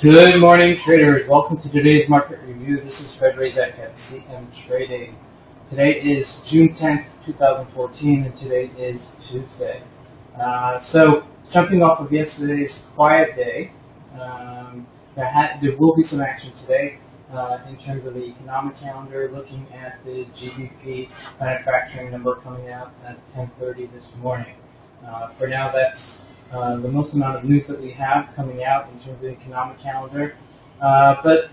Good morning, traders. Welcome to today's market review. This is Razak at CMTrading. Today is June 10th, 2014, and today is Tuesday. So, jumping off of yesterday's quiet day, there will be some action today in terms of the economic calendar, looking at the GBP manufacturing number coming out at 10:30 this morning. For now, that's the most amount of news that we have coming out in terms of the economic calendar. But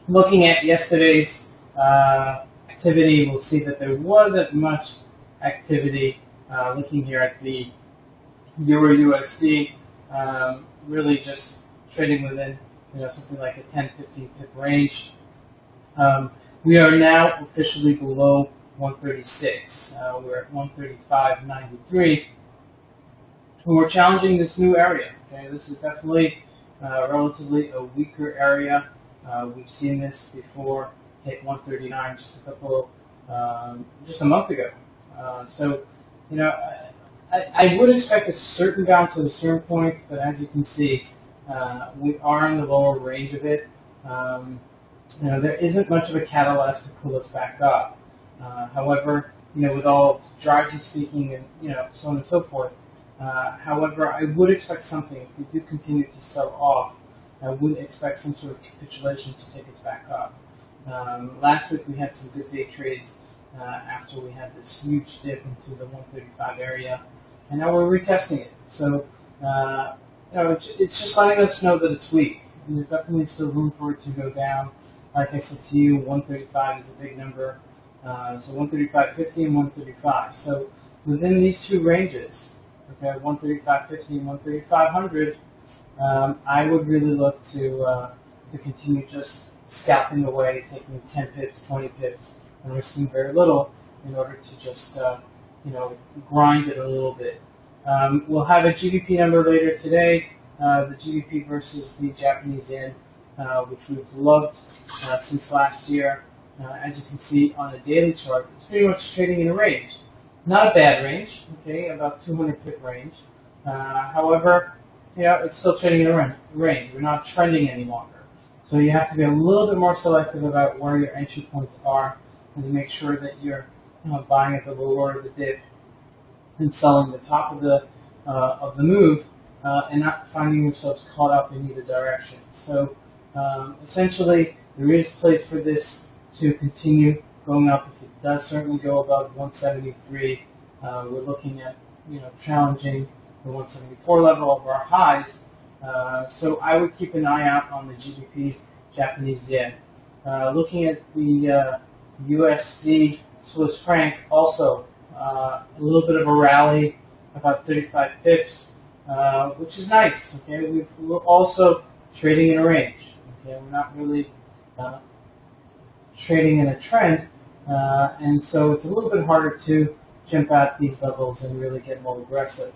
looking at yesterday's activity, we'll see that there wasn't much activity. Looking here at the EURUSD, really just trading within something like a 10-15 pip range. We are now officially below 136. We're at 135.93. And we're challenging this new area. Okay, this is definitely relatively a weaker area. We've seen this before hit 139 just a month ago. So, I would expect a certain bounce at a certain point, but as you can see, we are in the lower range of it. There isn't much of a catalyst to pull us back up. However, with all Draghi speaking and so on and so forth. However, I would expect something. If we do continue to sell off, I would expect some sort of capitulation to take us back up. Last week we had some good day trades after we had this huge dip into the 135 area, and now we're retesting it. So, it's just letting us know that it's weak. And there's definitely still room for it to go down. Like I said to you, 135 is a big number. So 135.50 and 135. So within these two ranges, okay, 135.50 and 135.100, I would really look to continue just scalping away, taking 10 pips, 20 pips, and risking very little in order to just grind it a little bit. We'll have a GBP number later today, the GBP versus the Japanese yen, which we've loved since last year. As you can see on the daily chart, it's pretty much trading in a range. Not a bad range, okay, about 200 pip range. However, it's still trading in a range. We're not trending any longer. So you have to be a little bit more selective about where your entry points are and to make sure that you're buying at the lower of the dip and selling the top of the move and not finding yourselves caught up in either direction. So essentially, there is place for this to continue going up. If it does certainly go above 173, we're looking at challenging the 174 level of our highs. So I would keep an eye out on the GBP Japanese yen. Looking at the USD Swiss franc, also a little bit of a rally, about 35 pips, which is nice. Okay, we're also trading in a range. Okay, we're not really trading in a trend, and so it's a little bit harder to jump at these levels and really get more aggressive.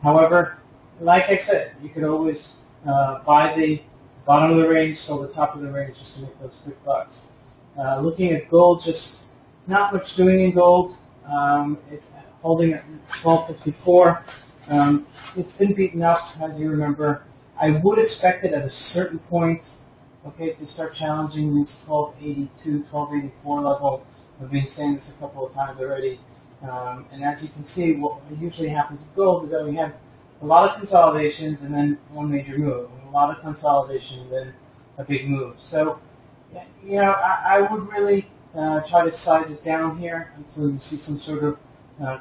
However, like I said, you could always buy the bottom of the range, sell the top of the range just to make those quick bucks. Looking at gold, just not much doing in gold. It's holding at 1254. It's been beaten up, as you remember. I would expect it at a certain point, okay, to start challenging these 1282, 1284 level. I've been saying this a couple of times already. And as you can see, what usually happens with gold is that we have a lot of consolidations and then one major move. A lot of consolidation and then a big move. So, I would really try to size it down here until you see some sort of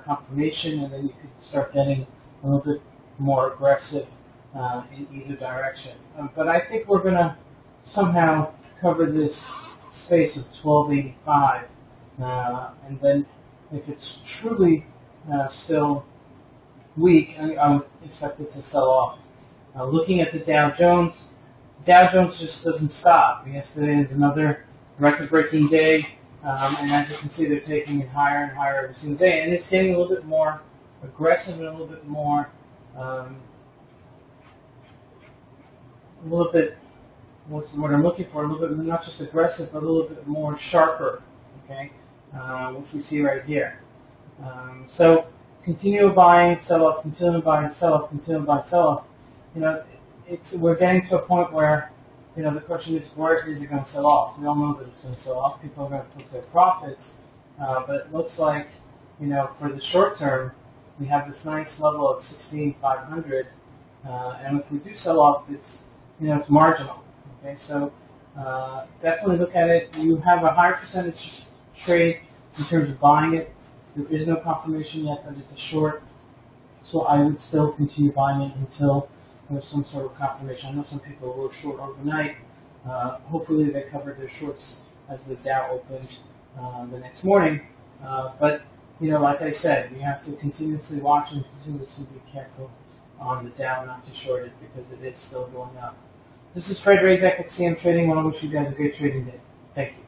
confirmation, and then you could start getting a little bit more aggressive in either direction. But I think we're going to somehow cover this space of 1285, and then if it's truly still weak, I would expect it to sell off. Looking at the Dow Jones just doesn't stop. Yesterday is another record-breaking day, and as you can see, they're taking it higher and higher every single day, and it's getting a little bit more aggressive and a little bit more, what's the word I'm looking for? A little bit, not just aggressive, but a little bit more sharper, okay, which we see right here. So continue buying, sell off, continue buying, sell off, continue buying, sell off. We're getting to a point where the question is, where is it going to sell off? We all know that it's going to sell off. People are going to take their profits, but it looks like, for the short term, we have this nice level at 16,500, and if we do sell off, it's marginal. Okay, so definitely look at it. You have a higher percentage trade in terms of buying it. There is no confirmation yet that it's a short, so I would still continue buying it until there's some sort of confirmation. I know some people were short overnight. Hopefully they covered their shorts as the Dow opened the next morning. But like I said, you have to continuously watch and continuously be careful on the Dow not to short it because it is still going up. This is Fred Razak at CMTrading. I want to wish you guys a great trading day. Thank you.